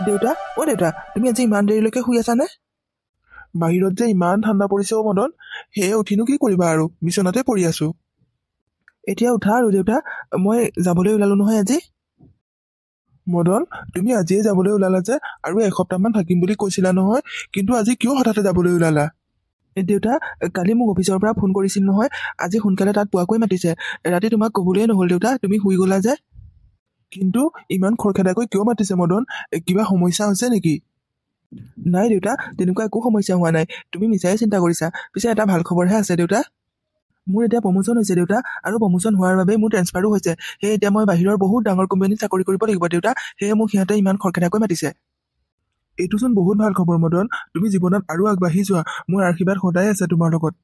দেউতা, দেউতা, তুমি আজি ইমান দেৰিলৈকে শুই আছানে? বাহিৰত যে ইমান ঠাণ্ডা পৰিছে অ' মদন, সেয়ে উঠিনো কি কৰিবা আৰু, বিচনাতে পৰি আছো। এতিয়া উঠা আৰু দেউতা, মই যাবলৈ ওলালো নহয় আজি। মদন, তুমি আজিয়ে যাবলৈ ওলালা যে, আৰু এসপ্তাহমান থাকিম বুলি কৈছিলা নহয়, কিন্তু আজি কিয় হঠাতে যাবলৈ ওলালা? দেউতা, কালি মোক অফিচৰ পৰা ফোন কৰিছিল নহয়, আজি সোনকালে তাত পোৱাকৈ মাতিছে। ৰাতি তোমাক ক'বলৈ নহ'ল দেউতা, তুমি শুই গ'লা যে। কিন্তু ইমান খৰখেদাকৈ কিয় মাতিছে মদন? কিবা সমস্যা হৈছে নেকি? নাই দেউতা, তেনেকুৱা একো সমস্যা হোৱা নাই, তুমি মিছাই চিন্তা কৰিছা। পিছে এটা ভাল খবৰহে আছে দেউতা। মোৰ এতিয়া প্ৰমোশ্যন হৈছে দেউতা, আৰু প্ৰমোশ্যন হোৱাৰ বাবে মোৰ ট্ৰেন্সফাৰো হৈছে। সেয়ে এতিয়া মই বাহিৰৰ বহুত ডাঙৰ কোম্পানীত চাকৰি কৰিব লাগিব দেউতা, সেয়ে মোক সিহঁতে ইমান খৰখেদাকৈ মাতিছে। এইটোচোন বহুত ভাল খবৰ মদন, তুমি জীৱনত আৰু আগবাঢ়ি যোৱা, মোৰ আশীৰ্বাদ সদায় আছে তোমাৰ লগত।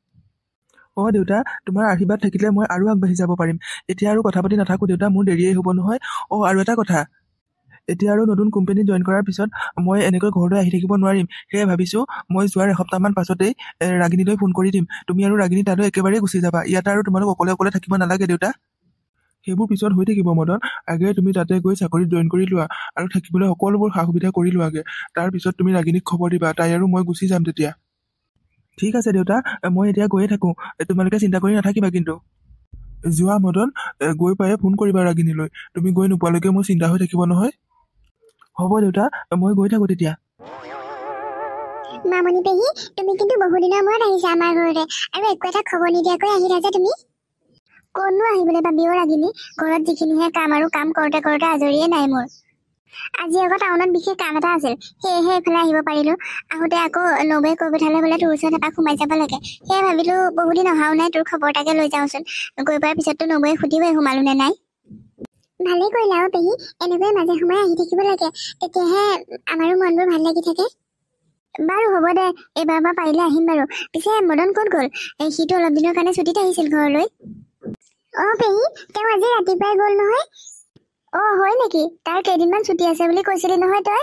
অঁ দেউতা, তোমাৰ আশীৰ্বাদ থাকিলে মই আৰু আগবাঢ়ি যাব পাৰিম। এতিয়া আৰু কথা পাতি নাথাকোঁ দেউতা, মোৰ দেৰিয়েই হ'ব নহয়। আৰু এটা কথা, এতিয়া আৰু নতুন কোম্পানীত জইন কৰাৰ পিছত মই এনেকৈ ঘৰলৈ আহি থাকিব নোৱাৰিম। সেয়ে ভাবিছোঁ মই যোৱাৰ এসপ্তাহমান পাছতেই ৰাগিনীলৈ ফোন কৰি দিম। তুমি আৰু ৰাগিনী তালৈ একেবাৰেই গুচি যাবা। ইয়াত আৰু তোমালোক অকলে অকলে থাকিব নালাগে দেউতা। সেইবোৰ পিছত হৈ থাকিব মদন, আগে তুমি তাতে গৈ চাকৰিত জইন কৰি লোৱা, আৰু থাকিবলৈ সকলোবোৰ সা সুবিধা কৰি লোৱাগে। তাৰপিছত তুমি ৰাগিনীক খবৰ দিবা, তাই আৰু মই গুচি যাম তেতিয়া। ঠিক আছে দেউতা, মই এতিয়া গৈয়ে থাকোঁ, তোমালোকে চিন্তা কৰি নাথাকিবা কিন্তু। যোৱা মদন, গৈ পায়ে ফোন কৰিবা ৰাগিনীলৈ। তুমি গৈ নোপোৱালৈকে মোৰ চিন্তা হৈ থাকিব নহয়। হ'ব দেউতা, মই গৈ থাকোঁ তেতিয়া। মামনি পেহী, তুমি কিন্তু বহুদিনৰ মূৰত আহিছা আমাৰ ঘৰলৈ, আৰু একো এটা খবৰ নিদিয়াকৈ আহিলা যে তুমি। ক'তনো আহিবলৈ পাবিও ৰাগিনী, ঘৰত যিখিনিহে কাম, আৰু কাম কৰোঁতে কৰোঁতে আজৰিয়ে নাই মোৰ। আজি আকৌ টাউনত বিশেষ কাম এটা আছিল, সেয়েহে এইফালে আহিব পাৰিলোঁ। আহোঁতে আকৌ নবৌৱে কৈ পঠালে বোলে তোৰ ওচৰত এপাক সোমাই যাব লাগে। সেয়ে ভাবিলোঁ বহুদিন অহাও নাই, তোৰ খবৰ এটাকে লৈ যাওঁচোন। গৈ পোৱাৰ পিছততো নবৌৱে সুধিবই সোমালো নে নাই। ভালেই কৰিলা অ' পেহী, এনেকৈ মাজে সময়ে আহি থাকিব লাগে, তেতিয়াহে আমাৰো মনবোৰ ভাল লাগি থাকে। বাৰু হ'ব দে, এইবাৰ পৰা পাৰিলে আহিম বাৰু। পিছে মদন ক'ত গ'ল? সিটো অলপ দিনৰ কাৰণে ছুটীত আহিছিল ঘৰলৈ। অঁ পেহী, তেওঁ আজি ৰাতিপুৱাই গ'ল নহয়। অঁ হয় নেকি? তাৰ কেইদিনমান ছুটী আছে বুলি কৈছিলি নহয় তই।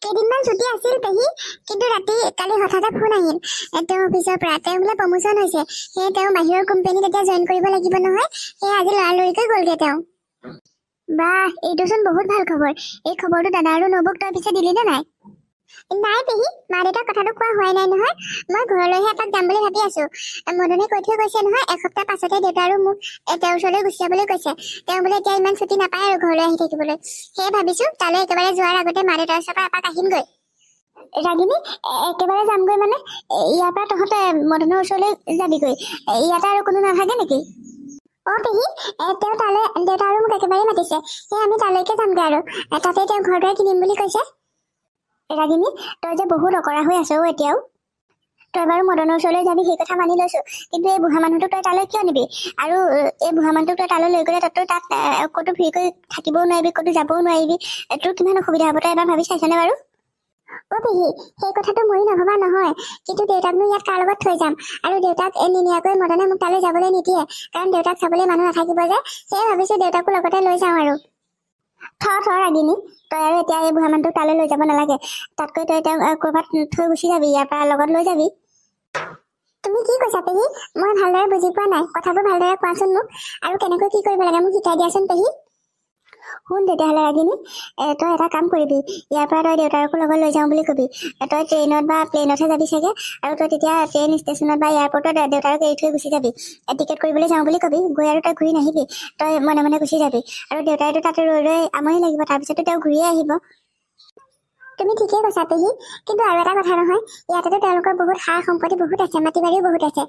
কেইদিনমান ছুটী আছিল পেহী, কিন্তু কালি হঠাতে ফোন আহিল তেওঁ অফিচৰ পৰা, তেওঁ বোলে প্ৰমোশ্যন হৈছে। সেয়ে তেওঁ বাহিৰৰ কোম্পানীত এতিয়া জইন কৰিব লাগিব নহয়, সেয়ে আজি লৰালৰিকৈ গ'লগে তেওঁ। বাহ, এইটোচোন বহুত ভাল খবৰ। এই খবৰটো দাদা আৰু নবৌক তই পিছে দিলি নে নাই? নাই পেহী, মা দেউতাক কথাটো কোৱা হোৱাই নাই নহয়। মই ঘৰলৈহে এপাক যাম বুলি ভাবি আছো। মদনে কৈ থৈ গৈছে নহয়, এসপ্তাহ পাছতে দেউতা আৰু মোক তেওঁৰ ওচৰলৈ গুচি যাবলৈ কৈছে। তেওঁ বোলে এতিয়া ইমান ছুটী নাপায় আৰু ঘৰলৈ আহি থাকিবলৈ। সেয়ে ভাবিছো তালৈ একেবাৰে যোৱাৰ আগতে মা দেউতাৰ ওচৰৰ পৰা এপাক আহিমগৈ। ৰাগিনী, একেবাৰে যামগৈ মানে? ইয়াৰ পৰা তহঁতে মদনৰ ওচৰলৈ যাবিগৈ? ইয়াতে আৰু কোনো নাথাকে নেকি? অঁ পেহী, তেওঁ তালৈ দেউতা আৰু মোক একেবাৰে মাতিছে, সেয়ে আমি তালৈকে যামগৈ আৰু তাতে তেওঁ ঘৰ দুৱাৰ কিনিম বুলি কৈছে। ৰাগিনী, তই যে বহুত অকৰা হৈ আছ এতিয়াও। তই বাৰু মদনৰ ওচৰলৈ যাবি সেই কথা মানি লৈছো, কিন্তু এই বুঢ়া মানুহটোক তই তালৈ কিয় নিবি? আৰু এই বুঢ়া মানুহটোক তই তালৈ লৈ গ'লে তই তাত ক'তো ফ্ৰীকৈ থাকিবও নোৱাৰিবি, ক'তো যাবও নোৱাৰিবি। তোৰ কিমান অসুবিধা হ'ব, তই এবাৰ ভাবি চাইছনে বাৰু? অ পেহী, সেই কথাটো ময়ো নভবা নহয়, কিন্তু দেউতাকনো ইয়াত কাৰ লগত থৈ যাম? আৰু দেউতাক নিনিয়াকৈ মদনে মোক তালৈ যাবলৈ নিদিয়ে, কাৰণ দেউতাক চাবলৈ মানুহ নাথাকিব যে। সেয়ে ভাবিছো দেউতাকো লগতে লৈ যাওঁ আৰু। ৰাগিনী, তই আৰু এতিয়া এই বুঢ়া মানুহটোক তালৈ লৈ যাব নালাগে। তাতকৈ তই তেওঁক ক'ৰবাত থৈ গুচি যাবি, ইয়াৰ পৰা লগত লৈ যাবি। তুমি কি কৈছা পেহী? মই ভালদৰে বুজি পোৱা নাই, কথাবোৰ ভালদৰে কোৱাচোন মোক, আৰু কেনেকৈ কি কৰিব লাগে মোক শিকাই দিয়াচোন পেহী। শুন তেতিয়াহ'লে ৰাগিনী, তই এটা কাম কৰিবি, ইয়াৰ পৰা তই দেউতাকো লগত লৈ যাওঁ বুলি কবি। তই ট্ৰেইনত বা প্লেইনতহে যাবি চাগে, আৰু তই তেতিয়া ট্ৰেইন ষ্টেচনত বা এয়াৰপৰ্টত দেউতাক এৰি থৈ গুচি যাবি। টিকেট কৰিবলৈ যাওঁ বুলি কবি, গৈ আৰু তই ঘূৰি নাহিবি, তই মনে মনে গুচি যাবি। আৰু দেউতাইতো তাতে ৰৈ ৰৈ আমনি লাগিব, তাৰপিছতো তেওঁ ঘূৰিয়ে আহিব। তুমি ঠিকেই কৈছা পেহী, কিন্তু আৰু এটা কথা নহয়, ইয়াতেতো তেওঁলোকৰ বহুত সাৰ সম্পত্তি বহুত আছে, মাটি বাৰীও বহুত আছে।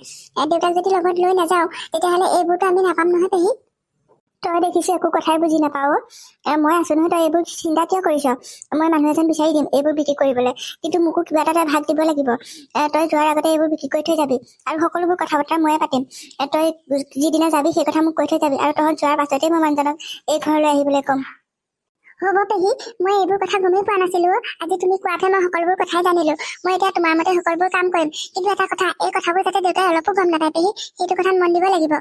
দেউতাক যদি লগত লৈ নাযাওঁ, তেতিয়াহ'লে এইবোৰতো আমি নাপাম নহয় পেহী। তই দেখিছো একো কথাই বুজি নাপাও। মই আছো নহয়, তই এইবোৰ চিন্তা কিয় কৰিছ? মই মানুহ এজন বিচাৰি দিম এইবোৰ বিক্ৰী কৰিবলৈ, কিন্তু মোকো কিবা এটা ভাগ দিব লাগিব। তই যোৱাৰ আগতে এইবোৰ বিক্ৰী কৰি থৈ যাবি, আৰু সকলোবোৰ কথা বতৰা ময়ে পাতিম। তই যিদিনা যাবি সেই কথা মোক কৈ থৈ যাবি, আৰু তহঁত যোৱাৰ পাছতেই মই মানুহজনক এই ঘৰলৈ আহিবলৈ ক'ম। হ'ব পেহী, মই এইবোৰ কথা গমেই পোৱা নাছিলো। আজি তুমি কোৱাতহে মই সকলোবোৰ কথাই জানিলো। মই এতিয়া তোমাৰ মতে সকলোবোৰ কাম কৰিম, কিন্তু এটা কথা, এই কথাবোৰ যাতে দেউতাই অলপো গম নাপায় পেহী, সেইটো কথাত মন দিব লাগিব।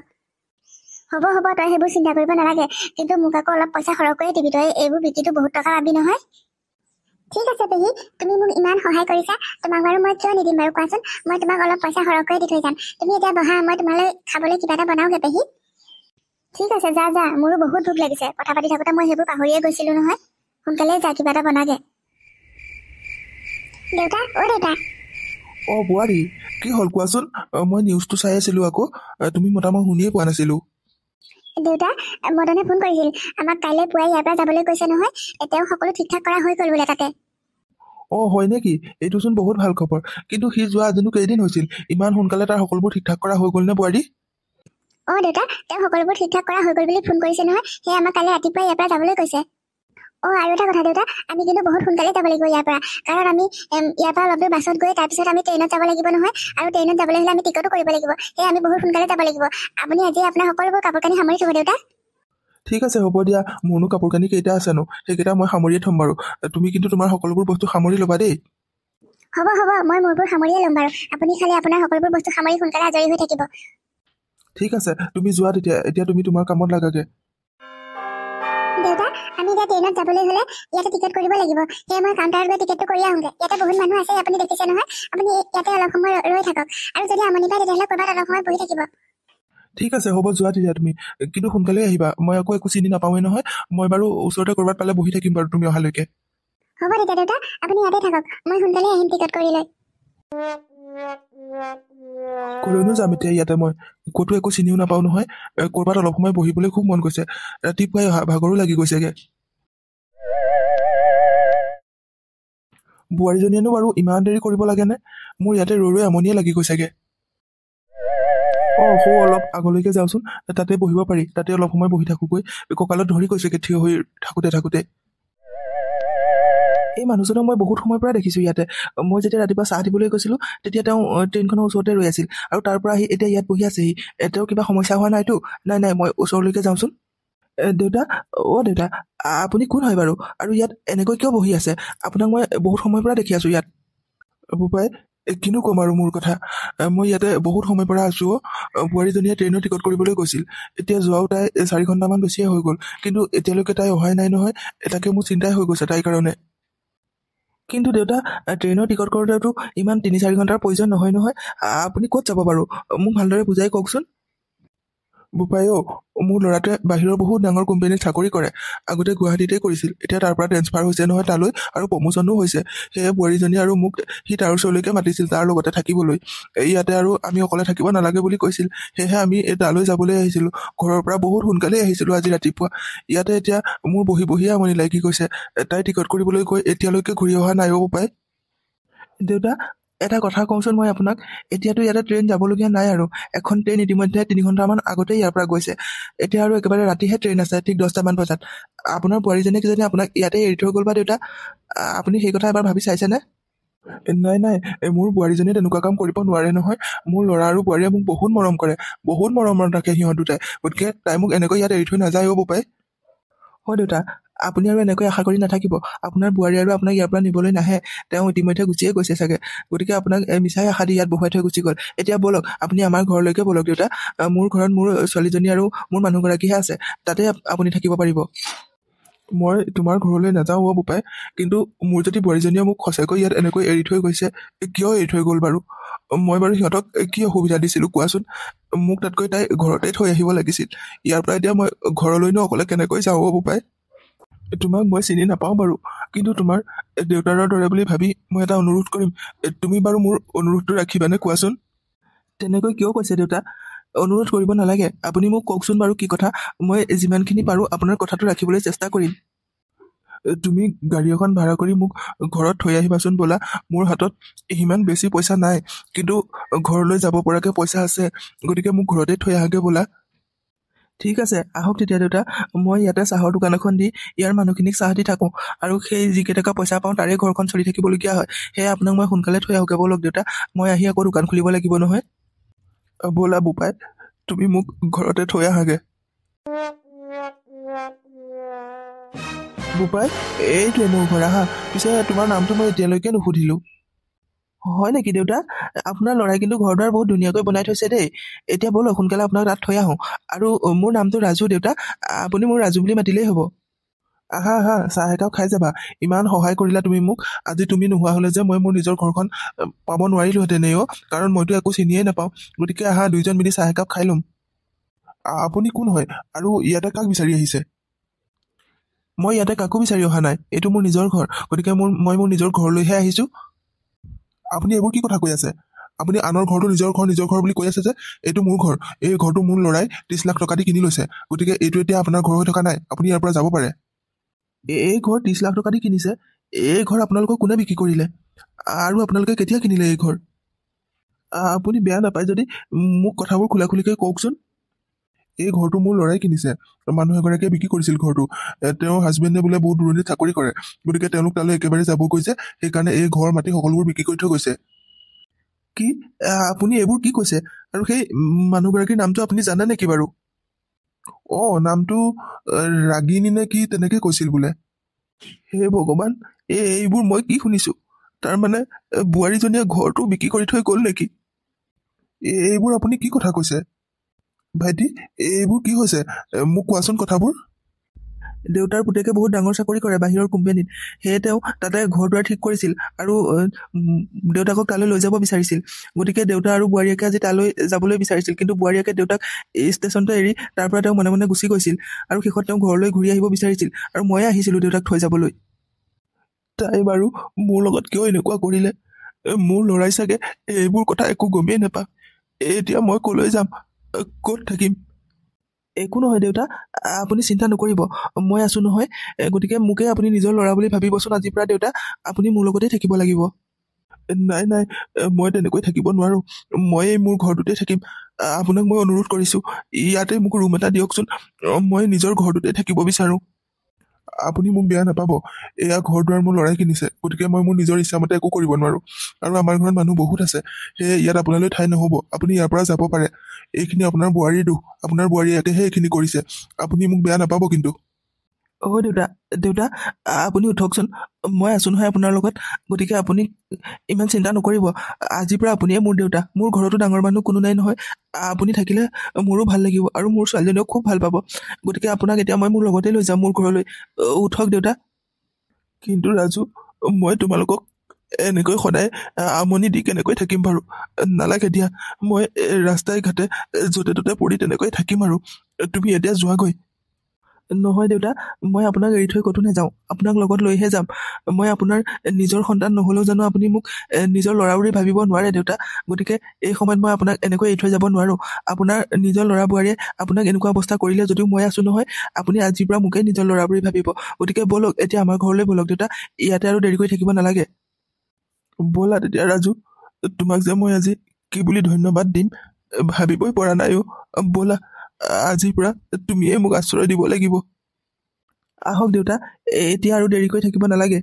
হ'ব, তই সেইবোৰ চিন্তা কৰিব নালাগে, কিন্তু মোক আকৌ অলপ পইচা সৰহকৈয়ে দিবি। তই এইবোৰ বিক্ৰীটো বহুত টকা পাবি নহয়। ঠিক আছে পেহী, তুমি মোক ইমান সহায় কৰিছা, তোমাক বাৰু মই কিয় নিদিম বাৰু কোৱাচোন। মই তোমাক অলপ পইচা সৰহকৈয়ে দি থৈ যাম। তুমি এতিয়া বহা, মই তোমালৈ খাবলৈ কিবা এটা বনাওগে পেহী। ঠিক আছে, যা, মোৰো বহুত ভোক লাগিছে। কথা পাতি থাকোঁতে মই সেইবোৰ পাহৰিয়ে গৈছিলো নহয়। সোনকালে যা, কিবা এটা বনাগে। দেউতা অ দেউতা অঁ বোৱাৰী কি হ'ল কোৱাচোন মই নিউজটো চাই আছিলোঁ আকৌ তুমি মতা মই শুনিয়ে পোৱা নাছিলোঁ দেউতা মদনে ফোন কৰিছিল আমাক কাইলৈ পুৱাই ইয়াৰ পৰা যাবলৈ কৈছে নহয় তেওঁ সকলো ঠিক ঠাক কৰা হৈ গ'ল বোলে তাতে অঁ হয় নেকি এইটোচোন বহুত ভাল খবৰ কিন্তু সি যোৱা আজিনো কেইদিন হৈছিল ইমান সোনকালে তাৰ সকলোবোৰ ঠিক ঠাক কৰা হৈ গ'ল নে বোৱাৰী অ দেউতা তেওঁ সকলোবোৰ ঠিক ঠাক কৰা হৈ গ'ল বুলি ফোন কৰিছে নহয় সেয়ে আমাক কাইলৈ ৰাতিপুৱাই ইয়াৰ পৰা যাবলৈ কৈছে অ আৰু এটা কথা দেউতা আমি কিন্তু বহুত সোনকালে যাব লাগিব ইয়াৰ পৰা কাৰণ আমি ইয়াৰ পৰা অলপ দূৰ বাছত গৈ তাৰপিছত আমি ট্ৰেইনত যাব লাগিব নহয় আৰু ট্ৰেইনত যাবলৈ হ'লে আমি টিকটো কৰিব লাগিব সেয়ে আমি বহুত সোনকালে যাব লাগিব আপুনি আজি আপোনাৰ সকলোবোৰ কাপোৰ কানি সামৰি থ'ব দেউতা ঠিক আছে হ'ব দিয়া মোৰনো কাপোৰ কানি কেইটা আছেনো সেইকেইটা মই সামৰিয়ে থ'ম বাৰু তুমি কিন্তু তোমাৰ সকলোবোৰ বস্তু সামৰি ল'বা দেই হ'ব হ'ব মই মোৰবোৰ সামৰিয়ে ল'ম বাৰু আপুনি খালি আপোনাৰ সকলোবোৰ বস্তু সামৰি সোনকালে আজৰি হৈ থাকিব ঠিক আছে তুমি যোৱা তেতিয়া এতিয়া তুমি তোমাৰ কামত লাগাগে দেউতা আমি এতিয়া ট্ৰেইনত যাবলৈ হ'লে ইয়াতে টিকেট কৰিব লাগিব সেয়ে মই কাউণ্টাৰত গৈ টিকেটটো কৰি আহোঁগৈ ইয়াতে বহুত মানুহ আছে আপুনি দেখিছে নহয় আপুনি ইয়াতে অলপ সময় ৰৈ থাকক আৰু যদি আমনি পায় তেতিয়াহ'লে ক'ৰবাত অলপ সময় বহি থাকিব ঠিক আছে হ'ব যোৱা তেতিয়া তুমি কিন্তু সোনকালে আহিবা মই আকৌ একো চিনি নাপাওঁৱেই নহয় মই বাৰু ওচৰতে ক'ৰবাত পালে বহি থাকিম বাৰু তুমি অহালৈকে হ'ব তেতিয়া দেউতা আপুনি ইয়াতে থাকক মই সোনকালে আহিম টিকেট কৰি লৈ ক'লৈনো যাম এতিয়া ইয়াতে মই ক'তো একো চিনিও নাপাওঁ নহয় ক'ৰবাত অলপ সময় বহিবলৈ খুব মন গৈছে ৰাতিপুৱাই অহা ভাগৰো লাগি গৈছেগে বোৱাৰীজনীয়েনো বাৰু ইমান দেৰি কৰিব লাগেনে মোৰ ইয়াতে ৰৈ ৰৈ আমনিয়ে লাগি গৈছেগে অঁ সৌ অলপ আগলৈকে যাওঁচোন তাতে বহিব পাৰি তাতে অলপ সময় বহি থাকোঁগৈ কঁকালত ধৰি গৈছেগে থিয় হৈ থাকোঁতে এই মানুহজনক মই বহুত সময়ৰ পৰা দেখিছোঁ ইয়াতে মই যেতিয়া ৰাতিপুৱা চাহ দিবলৈ গৈছিলোঁ তেতিয়া তেওঁ ট্ৰেইনখনৰ ওচৰতে ৰৈ আছিল আৰু তাৰ পৰা আহি এতিয়া ইয়াত বহি আছেহি তেওঁৰ কিবা সমস্যা হোৱা নাইতো নাই মই ওচৰলৈকে যাওঁচোন দেউতা অ' দেউতা আপুনি কোন হয় বাৰু আৰু ইয়াত এনেকৈ কিয় বহি আছে আপোনাক মই বহুত সময়ৰ পৰা দেখি আছোঁ ইয়াত বোপাই কিনো ক'ম আৰু মোৰ কথা মই ইয়াতে বহুত সময়ৰ পৰা আছোঁ বোৱাৰীজনীয়ে ট্ৰেইনৰ টিকট কৰিবলৈ গৈছিল এতিয়া যোৱাও তাই 4 ঘণ্টামান বেছিয়ে হৈ গ'ল কিন্তু এতিয়ালৈকে তাই অহাই নাই নহয় তাকে মোৰ চিন্তাই হৈ গৈছে তাইৰ কাৰণে কিন্তু দেউতা ট্ৰেইনৰ টিকট কৰোঁতেতো ইমান 3-4 ঘণ্টাৰ প্ৰয়োজন নহয় আপুনি ক'ত যাব বাৰু মোক ভালদৰে বুজাই কওকচোন বোপাই মোৰ ল'ৰাটোৱে বাহিৰৰ বহুত ডাঙৰ কোম্পানীত চাকৰি কৰে আগতে গুৱাহাটীতে কৰিছিল এতিয়া তাৰ পৰা ট্ৰেন্সফাৰ হৈছে নহয় তালৈ আৰু প্ৰমোশ্যনো হৈছে সেয়ে বোৱাৰীজনী আৰু মোক সি তাৰ ওচৰলৈকে মাতিছিল তাৰ লগতে থাকিবলৈ ইয়াতে আৰু আমি অকলে থাকিব নালাগে বুলি কৈছিল সেয়েহে আমি তালৈ যাবলৈ আহিছিলোঁ ঘৰৰ পৰা বহুত সোনকালেই আহিছিলোঁ আজি ৰাতিপুৱা ইয়াতে এতিয়া মোৰ বহিয়ে আমনি লাগি গৈছে তাই টিকট কৰিবলৈ গৈ এতিয়ালৈকে ঘূৰি অহা নাই বোপাই দেউতা এটা কথা কওঁচোন মই আপোনাক এতিয়াতো ইয়াতে ট্ৰেইন যাবলগীয়া নাই আৰু এখন ট্ৰেইন ইতিমধ্যে 3 ঘণ্টামান আগতেই ইয়াৰ পৰা গৈছে এতিয়া আৰু একেবাৰে ৰাতিহে ট্ৰেইন আছে ঠিক 10টামান বজাত আপোনাৰ বোৱাৰীজনীয়ে কিজানি আপোনাক ইয়াতে এৰি থৈ গ'ল বা দেউতা আপুনি সেই কথা এবাৰ ভাবি চাইছেনে নাই মোৰ বোৱাৰীজনীয়ে তেনেকুৱা কাম কৰিব নোৱাৰে নহয় মোৰ ল'ৰা আৰু বোৱাৰীয়ে মোক বহুত মৰম ৰাখে সিহঁত দুটাই গতিকে তাই মোক এনেকৈ ইয়াত এৰি থৈ নাযায় বোপাই হয় দেউতা আপুনি আৰু এনেকৈ আশা কৰি নাথাকিব আপোনাৰ বোৱাৰী আৰু আপোনাক ইয়াৰ পৰা নিবলৈ নাহে তেওঁ ইতিমধ্যে গুচিয়ে গৈছে চাগে গতিকে আপোনাক মিছাই আশা দি ইয়াত বহুৱাই থৈ গুচি গ'ল এতিয়া ব'লক আপুনি আমাৰ ঘৰলৈকে ব'লক দেউতা মোৰ ঘৰত মোৰ ছোৱালীজনী আৰু মোৰ মানুহগৰাকীহে আছে তাতে আপুনি থাকিব পাৰিব মই তোমাৰ ঘৰলৈ নাযাওঁ বোপাই কিন্তু মোৰ যদি বোৱাৰীজনীয়ে মোক সঁচাকৈ ইয়াত এনেকৈ এৰি থৈ গৈছে কিয় এৰি থৈ গ'ল বাৰু মই বাৰু সিহঁতক কি অসুবিধা দিছিলোঁ কোৱাচোন মোক তাতকৈ তাই ঘৰতে থৈ আহিব লাগিছিল ইয়াৰ পৰা এতিয়া মই ঘৰলৈনো অকলে কেনেকৈ যাওঁ বোপাই তোমাক মই চিনি নাপাওঁ বাৰু কিন্তু তোমাৰ দেউতাৰৰ দৰে বুলি ভাবি মই এটা অনুৰোধ কৰিম তুমি বাৰু মোৰ অনুৰোধটো ৰাখিবানে কোৱাচোন তেনেকৈ কিয় কৈছে দেউতা অনুৰোধ কৰিব নালাগে আপুনি মোক কওকচোন বাৰু কি কথা মই যিমানখিনি পাৰোঁ আপোনাৰ কথাটো ৰাখিবলৈ চেষ্টা কৰিম তুমি গাড়ী এখন ভাড়া কৰি মোক ঘৰত থৈ আহিবাচোন ব'লা মোৰ হাতত সিমান বেছি পইচা নাই কিন্তু ঘৰলৈ যাব পৰাকৈ পইচা আছে গতিকে মোক ঘৰতে থৈ আহাগৈ ব'লা ঠিক আছে আহক তেতিয়া দেউতা মই ইয়াতে চাহৰ দোকান এখন দি ইয়াৰ মানুহখিনিক চাহ দি থাকোঁ আৰু সেই যিকেইটকা পইচা পাওঁ তাৰে ঘৰখন চলি থাকিবলগীয়া হয় সেয়ে আপোনাক মই সোনকালে থৈ আহোঁগৈ ব'লক দেউতা মই আহি আকৌ দোকান খুলিব লাগিব নহয় ব'লা বোপাই তুমি মোক ঘৰতে থৈ আহাগৈ বোপাই এইটোৱে মোৰ ঘৰ আহা পিছে তোমাৰ নামটো মই এতিয়ালৈকে নুসুধিলোঁ হয় নেকি দেউতা আপোনাৰ ল'ৰাই কিন্তু ঘৰ দুৱাৰ বহুত ধুনীয়াকৈ বনাই থৈছে দেই এতিয়া ব'লক সোনকালে আপোনাক তাত থৈ আহোঁ আৰু মোৰ নামটো ৰাজু দেউতা আপুনি মোৰ ৰাজু বুলি মাতিলেই হ'ব আহা চাহ একাপ খাই যাবা ইমান সহায় কৰিলা তুমি মোক আজি তুমি নোহোৱা হ'লে যে মই মোৰ নিজৰ ঘৰখন পাব নোৱাৰিলোহেঁতেনেই কাৰণ মইতো একো চিনিয়েই নাপাওঁ গতিকে আহা দুইজন মিলি চাহ একাপ খাই ল'ম আপুনি কোন হয় আৰু ইয়াতে কাক বিচাৰি আহিছে মই ইয়াতে কাকো বিচাৰি অহা নাই এইটো মোৰ নিজৰ ঘৰ গতিকে মই মোৰ নিজৰ ঘৰলৈহে আহিছোঁ আপুনি এইবোৰ কি কথা কৈ আছে? আপুনি আনৰ ঘৰটো নিজৰ ঘৰ বুলি কৈ আছে যে এইটো মোৰ ঘৰ, এই ঘৰটো মোৰ ল'ৰাই 30 লাখ টকা দি কিনি লৈছে, গতিকে এইটো এতিয়া আপোনাৰ ঘৰ হৈ থকা নাই, আপুনি ইয়াৰ পৰা যাব পাৰে। এই ঘৰ 30 লাখ টকা দি কিনিছে, এই ঘৰ আপোনালোকক কোনে বিক্ৰী কৰিলে আৰু আপোনালোকে কেতিয়া কিনিলে এই ঘৰ? আপুনি বেয়া নাপায় যদি মোক কথাবোৰ খোলাখুলিকৈ কওকচোন। এই ঘৰটো মোৰ ল'ৰাই কিনিছে, মানুহ এগৰাকীয়ে বিক্ৰী কৰিছিল ঘৰটো। তেওঁৰ হাজবেণ্ডে বোলে বহুত দূৰণিত চাকৰি কৰে, গতিকে তেওঁলোক তালৈ একেবাৰে যাব কৈছে, সেইকাৰণে এই ঘৰ মাটি সকলোবোৰ বিক্ৰী কৰি থৈ গৈছে। কি? আপুনি এইবোৰ কি কৈছে? আৰু সেই মানুহগৰাকীৰ নামটো আপুনি জানে নেকি বাৰু? নামটো ৰাগিনী নে কি তেনেকে কৈছিল বোলে। হে ভগৱান, এইবোৰ মই কি শুনিছো? তাৰমানে বোৱাৰীজনীয়ে ঘৰটো বিক্ৰী কৰি থৈ গ'ল নেকি? এইবোৰ আপুনি কি কথা কৈছে? ভাইটি, এইবোৰ কি হৈছে? মোক কোৱাচোন কথাবোৰ। দেউতাৰ পুতেকে বহুত ডাঙৰ চাকৰি কৰে বাহিৰৰ কোম্পানীত, সেয়ে তেওঁ তাতে ঘৰ দুৱাৰ ঠিক কৰিছিল আৰু দেউতাকক তালৈ লৈ যাব বিচাৰিছিল। গতিকে দেউতা আৰু বোৱাৰীয়েকে আজি তালৈ যাবলৈ বিচাৰিছিল, কিন্তু বোৱাৰীয়েকে দেউতাক ষ্টেচনতে এৰি তাৰ পৰা তেওঁ মনে মনে গুচি গৈছিল আৰু শেষত তেওঁ ঘৰলৈ ঘূৰি আহিব বিচাৰিছিল আৰু ময়ে আহিছিলোঁ দেউতাক থৈ যাবলৈ। তাই বাৰু মোৰ লগত কিয় এনেকুৱা কৰিলে? মোৰ ল'ৰাই চাগে এইবোৰ কথা একো গমেই নাপায়। এতিয়া মই কলৈ যাম, ক'ত থাকিম? একো নহয় দেউতা, আপুনি চিন্তা নকৰিব, মই আছো নহয়। গতিকে মোকে আপুনি নিজৰ ল'ৰা বুলি ভাবিবচোন আজিৰ পৰা দেউতা, আপুনি মোৰ লগতেই থাকিব লাগিব। নাই নাই, মই তেনেকৈ থাকিব নোৱাৰো, মই মোৰ ঘৰটোতে থাকিম। আপোনাক মই অনুৰোধ কৰিছোঁ, ইয়াতে মোক ৰুম এটা দিয়কচোন, মই নিজৰ ঘৰটোতে থাকিব বিচাৰোঁ। আপুনি মোক বেয়া নাপাব, এয়া ঘৰ দুৱাৰ মোৰ ল'ৰাই কিনিছে, গতিকে মই মোৰ নিজৰ ইচ্ছামতে একো কৰিব নোৱাৰো। আৰু আমাৰ ঘৰত মানুহ বহুত আছে, সেয়ে ইয়াত আপোনালৈ ঠাই নহ'ব, আপুনি ইয়াৰ পৰা যাব পাৰে। এইখিনি আপোনাৰ বোৱাৰীৰ দুখ, আপোনাৰ বোৱাৰীয়েকেহে এইখিনি কৰিছে, আপুনি মোক বেয়া নাপাব কিন্তু। দেউতা দেউতা, আপুনি উঠকচোন, মই আছোঁ নহয় আপোনাৰ লগত। গতিকে আপুনি ইমান চিন্তা নকৰিব, আজিৰ পৰা আপুনিয়ে মোৰ দেউতা, মোৰ ঘৰতো ডাঙৰ মানুহ কোনো নাই নহয়। আপুনি থাকিলে মোৰো ভাল লাগিব আৰু মোৰ ছোৱালীজনীও খুব ভাল পাব। গতিকে আপোনাক এতিয়া মই মোৰ লগতে লৈ যাম মোৰ ঘৰলৈ। উঠক দেউতা। কিন্তু ৰাজু, মই তোমালোকক এনেকৈ সদায় আমনি দি কেনেকৈ থাকিম বাৰু? নালাগে দিয়া, মই ৰাস্তাই ঘাটে য'তে ত'তে পৰি তেনেকৈ থাকিম আৰু। তুমি এতিয়া যোৱাগৈ। নহয় দেউতা, মই আপোনাক এৰি থৈ ক'তো নাযাওঁ, আপোনাক লগত লৈহে যাম। মই আপোনাৰ নিজৰ সন্তান নহ'লেও জানো আপুনি মোক নিজৰ ল'ৰা বুলি ভাবিব নোৱাৰে দেউতা। গতিকে এই সময়ত মই আপোনাক এনেকৈ এৰি থৈ যাব নোৱাৰোঁ। আপোনাৰ নিজৰ ল'ৰা বোৱাৰীয়ে আপোনাক এনেকুৱা অৱস্থা কৰিলে যদিও মই আছোঁ নহয়, আপুনি আজিৰ পৰা মোকেই নিজৰ ল'ৰা বুলি ভাবিব। গতিকে ব'লক এতিয়া আমাৰ ঘৰলৈ ব'লক দেউতা, ইয়াতে আৰু দেৰি কৰি থাকিব নালাগে। ব'লা তেতিয়া ৰাজু, তোমাক যে মই আজি কি বুলি ধন্যবাদ দিম ভাবিবই পৰা নাই। ব'লা, আজিৰ পৰা তুমিয়ে মোক আশ্ৰয় দিব লাগিব। আহক দেউতা, এতিয়া আৰু দেৰি কৰি থাকিব নালাগে।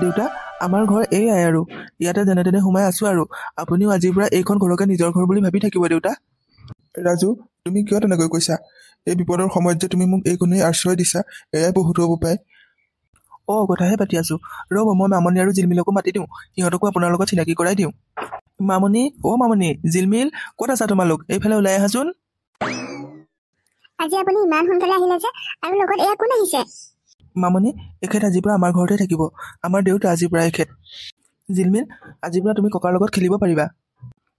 দেউতা, আমাৰ ঘৰ এইয়াই আৰু, ইয়াতে যেনে তেনে সোমাই আছোঁ আৰু। আপুনিও আজিৰ পৰা এইখন ঘৰকে নিজৰ ঘৰ বুলি ভাবি থাকিব দেউতা। ৰাজু, তুমি কিয় তেনেকৈ কৈছা? এই বিপদৰ সময়ত যে তুমি মোক এইকণেই আশ্ৰয় দিছা, এয়াই বহুত হ'ব পায়। কথাহে পাতি আছোঁ, ৰ'ব মই মামনি আৰু জিলমিলকো মাতি দিওঁ, সিহঁতকো আপোনাৰ লগত চিনাকি কৰাই দিওঁ। মামনি, মামনি, জিলমিল, ক'ত আছা তোমালোক? এইফালে ওলাই আহাচোন। আজি আপুনি ইমান সোনকালে আহিলে যে, আৰু লগত এয়া কোন আহিছে? মামনি, এখেত আজিৰ পৰা আমাৰ ঘৰতে থাকিব, আমাৰ দেউতা আজিৰ পৰা এখেত। জিলমিল, আজিৰ পৰা তুমি ককাৰ লগত খেলিব পাৰিবা।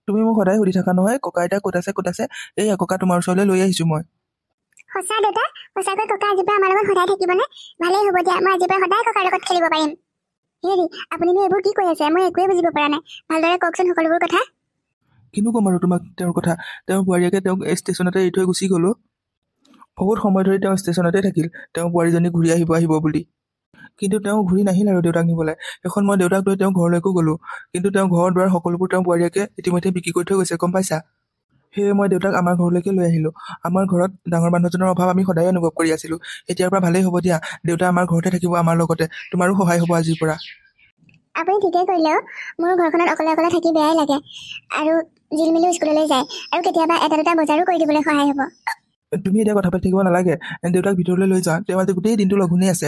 তুমি মোক সদায় সুধি থাকা নহয় ককা আইতা ক'ত আছে, এইয়া ককা তোমাৰ ওচৰলৈ লৈ আহিছোঁ মই। সঁচা দেউতা, সঁচাকৈ ককা আজিৰ পৰা আমাৰ লগত সদায় থাকিবনে? ভালেই হ'ব দিয়া, মই আজিৰ পৰা সদায় ককাৰ লগত খেলিব পাৰিম। হেৰি, আপুনিনো এইবোৰ কি কৈ আছে? মই একোৱে বুজিব পৰা নাই, ভালদৰে কওকচোন সকলোবোৰ কথা। কিনো ক'ম আৰু তোমাক তেওঁৰ কথা? তেওঁৰ বোৱাৰীয়েকে তেওঁক ষ্টেচনতে এৰি থৈ গুচি গ'ল। বহুত সময় ধৰি তেওঁ ষ্টেচনতে থাকিল, তেওঁ বোৱাৰীজনী ঘূৰি আহিব বুলি। কিন্তু তেওঁ ঘূৰি নাহিল আৰু দেউতাক নিবলৈ। এখন মই দেউতাক লৈ তেওঁ ঘৰলৈকো গ'লোঁ, কিন্তু তেওঁ ঘৰ দুৱাৰ সকলোবোৰ তেওঁ বোৱাৰীয়েকে ইতিমধ্যে বিক্ৰী কৰি থৈ গৈছে, গম পাইছা? সেয়ে মই দেউতাক আমাৰ ঘৰলৈকে লৈ আহিলোঁ। আমাৰ ঘৰত ডাঙৰ মানুহজনৰ অভাৱ আমি সদায় অনুভৱ কৰি আছিলোঁ। এতিয়াৰ পৰা ভালেই হ'ব দিয়া, দেউতা আমাৰ ঘৰতে থাকিব আমাৰ লগতে, তোমাৰো সহায় হ'ব আজিৰ পৰা। আপুনি ঠিকেই কৰিলে। মোৰ ঘৰখনত অকলে অকলে থাকি বেয়াই লাগে, আৰু জিলমিলো স্কুললৈ যায়, আৰু কেতিয়াবা এটা দুটা বজাৰো কৰি দিবলৈ সহায় হ'ব। তুমি এতিয়া কথা পাতি থাকিব নালাগে, দেউতাক ভিতৰলৈ লৈ যোৱা, তেওঁ আজি গোটেই দিনটো লঘোণেই আছে।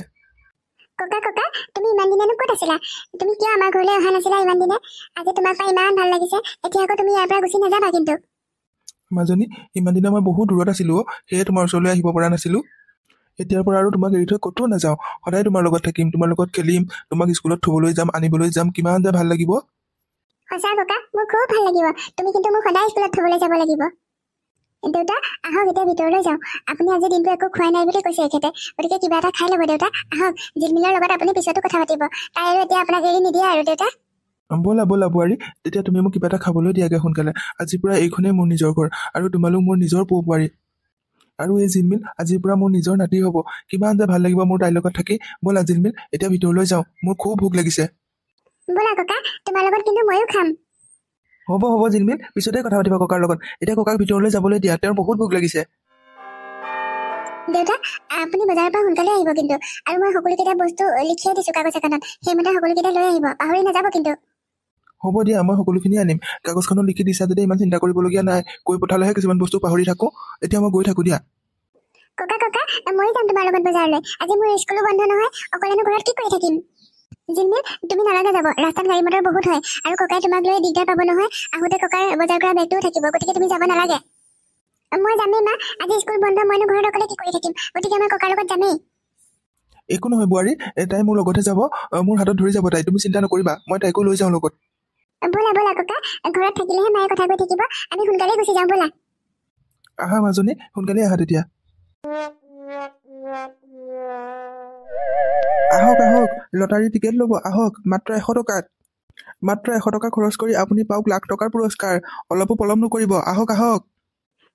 ককা, তুমি ইমান দিনেনো ক'ত আছিলা? তুমি কিয় আমাৰ ঘৰলৈ অহা নাছিলা ইমান দিনে? আজি তোমাক পাই ইমান ভাল লাগিছে, এতিয়া আকৌ তুমি ইয়াৰ পৰা গুচি নাযাবা কিন্তু। মাজনী, ইমান দিনে মই বহুত দূৰত আছিলোঁ, সেয়ে তোমাৰ ওচৰলৈ আহিব পৰা নাছিলোঁ। এতিয়াৰ পৰা আৰু তোমাক এৰি থৈ ক'তো নাযাওঁ, সদায় তোমাৰ লগত থাকিম, তোমাৰ লগত খেলিম, তোমাক স্কুলত থ'বলৈ যাম, আনিবলৈ যাম, কিমান যে ভাল লাগিব। সঁচা ককা, মোৰ খুব ভাল লাগিব, তুমি কিন্তু মোক সদায় স্কুলত থ'বলৈ যাব লাগিব। দেউতা আহক এতিয়া ভিতৰলৈ যাওঁ। আপুনি আজি দিনটো একো খোৱাই নাই বুলি কৈছে এখেতে, গতিকে কিবা এটা খাই ল'ব দেউতা। আহক, জিলমিলৰ লগত আপুনি পিছতো কথা পাতিব, তাই আৰু এতিয়া আপোনাক এৰি নিদিয়ে আৰু দেউতা। ব'লা ব'লা বোৱাৰী, তেতিয়া তুমি মোক কিবা এটা খাবলৈ দিয়াগে সোনকালে। আজিৰ পৰা এইখনেই মোৰ নিজৰ ঘৰ আৰু তোমালোক মোৰ নিজৰ পো বোৱাৰী। আৰু এই জিলমিল আজিৰ পৰা মোৰ নিজৰ নাতি হ'ব। কিমান যে ভাল লাগিব মোৰ তাইৰ লগত থাকি। ব'লা জিলমিল, এতিয়া ভিতৰলৈ যাওঁ, মোৰ খুব ভোক লাগিছে। ব'লা ককা, তোমাৰ লগত কিন্তু ময়ো খাম। হ'ব হ'ব জিলমিল, পিছতে কথা পাতিবা ককাৰ লগত। এতিয়া ককাক ভিতৰলৈ যাবলৈ দিয়া, তেওঁৰ বহুত ভোক লাগিছে। দেউতা আপুনি বজাৰৰ পৰা সোনকালে আহিব কিন্তু, আৰু মই সকলোকেইটা বস্তু লিখিয়ে দিছো কাগজ এখনত, সেইমতে সকলোকেইটা লৈ আহিব, পাহৰি নাযাব কিন্তু। হ'ব দিয়া, মই সকলোখিনি আনিম। কাগজখনত লিখি দিছা যদি ইমান চিন্তা কৰিবলগীয়া নাই। কৈ পঠালেহে কিছুমান বস্তু পাহৰি থাকোঁ। এতিয়া মই গৈ থাকোঁ দিয়া। ককা ককা, মই যাম তোমাৰ লগত বজাৰলৈ। আজি মোৰ স্কুলো বন্ধ নহয়, অকলেনো ঘৰত কি কৰি থাকিম। জিলমিল তুমি নালাগে যাব, ৰাস্তাত গাড়ী মটৰ বহুত হয়, আৰু ককাই তোমাক লৈ দিগদাৰ পাব নহয়। আহোঁতে ককাৰ বজাৰ কৰা বেগটোও থাকিব, গতিকে তুমি যাব নালাগে। মই যামেই মা, আজি স্কুল বন্ধ, মইনো ঘৰত অকলে কি কৰি থাকিম, গতিকে মই ককাৰ লগত যামেই। একো নহয় বোৱাৰী, তাই মোৰ লগতহে যাব। মোৰ হাতত ধৰি যাব তাই, তুমি চিন্তা নকৰিবা, মই তাইকো লৈ যাওঁ লগত। ব'লা ব'লা ককা, ঘৰত থাকিলেহে মায়ে কথা কৈ থাকিব, আমি সোনকালে গুচি যাওঁ ব'লা। আহা মাজনী, সোনকালে আহা তেতিয়া। আহক আহক, লটাৰী টিকেট ল'ব আহক, মাত্ৰ 100 টকাত। মাত্ৰ 100 টকা খৰচ কৰি আপুনি পাওক লাখ টকাৰ পুৰস্কাৰ। অলপো পলম নকৰিব, আহক আহক।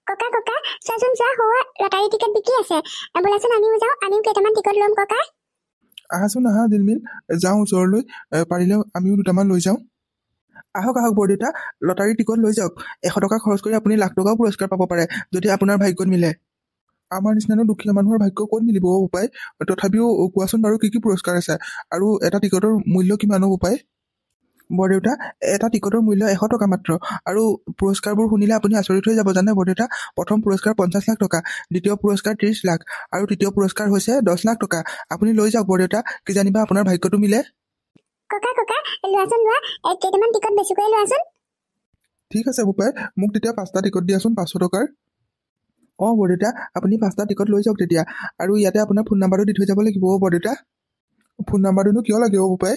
ককা ককা, চোৱাচোন চোৱা, হোৱা লটাৰী টিকেট বিকি আছে। বোলাচোন আমিও যাওঁ, আমিও কেইটামান টিকট ল'ম ককা। আহাচোন আহা জিলমিল, যাওঁ ওচৰলৈ, পাৰিলে আমিও দুটামান লৈ যাওঁ। আহক আহক বৰদেউতা, লটাৰী টিকট লৈ যাওক। 100 টকা খৰচ কৰি আপুনি লাখ টকাও পুৰস্কাৰ পাব পাৰে, যদি আপোনাৰ ভাগ্যত মিলে। আমাৰ নিচিনানো দুখীয়া মানুহৰ ভাগ্য ক'ত মিলিব উপায়। তথাপিও কোৱাচোন বাৰু কি কি পুৰস্কাৰ আছে, আৰু এটা টিকটৰ মূল্য কিমান হ'ব উপায়? বৰদেউতা, এটা টিকটৰ মূল্য 100 টকা মাত্ৰ, আৰু পুৰস্কাৰবোৰ শুনিলে আপুনি আচৰিত হৈ যাব জানে বৰদেউতা। প্ৰথম পুৰস্কাৰ 50 লাখ টকা, দ্বিতীয় পুৰস্কাৰ 30 লাখ, আৰু তৃতীয় পুৰস্কাৰ হৈছে 10 লাখ টকা। আপুনি লৈ যাওক বৰদেউতা, কি জানিবা আপোনাৰ ভাগ্যটো মিলে। ককা ককা, লোৱাচোন লোৱা, কেইটামান টিকট বেছিকৈ লোৱাচোন। ঠিক আছে বোপাই, মোক তেতিয়া 5টা টিকট দিয়াচোন 500 টকাৰ। অঁ বৰদেউতা, আপুনি 5টা টিকট লৈ যাওক তেতিয়া, আৰু ইয়াতে আপোনাৰ ফোন নাম্বাৰটো দি থৈ যাব লাগিব বৰদেউতা। ফোন নাম্বাৰটোনো কিয় লাগে বোপাই?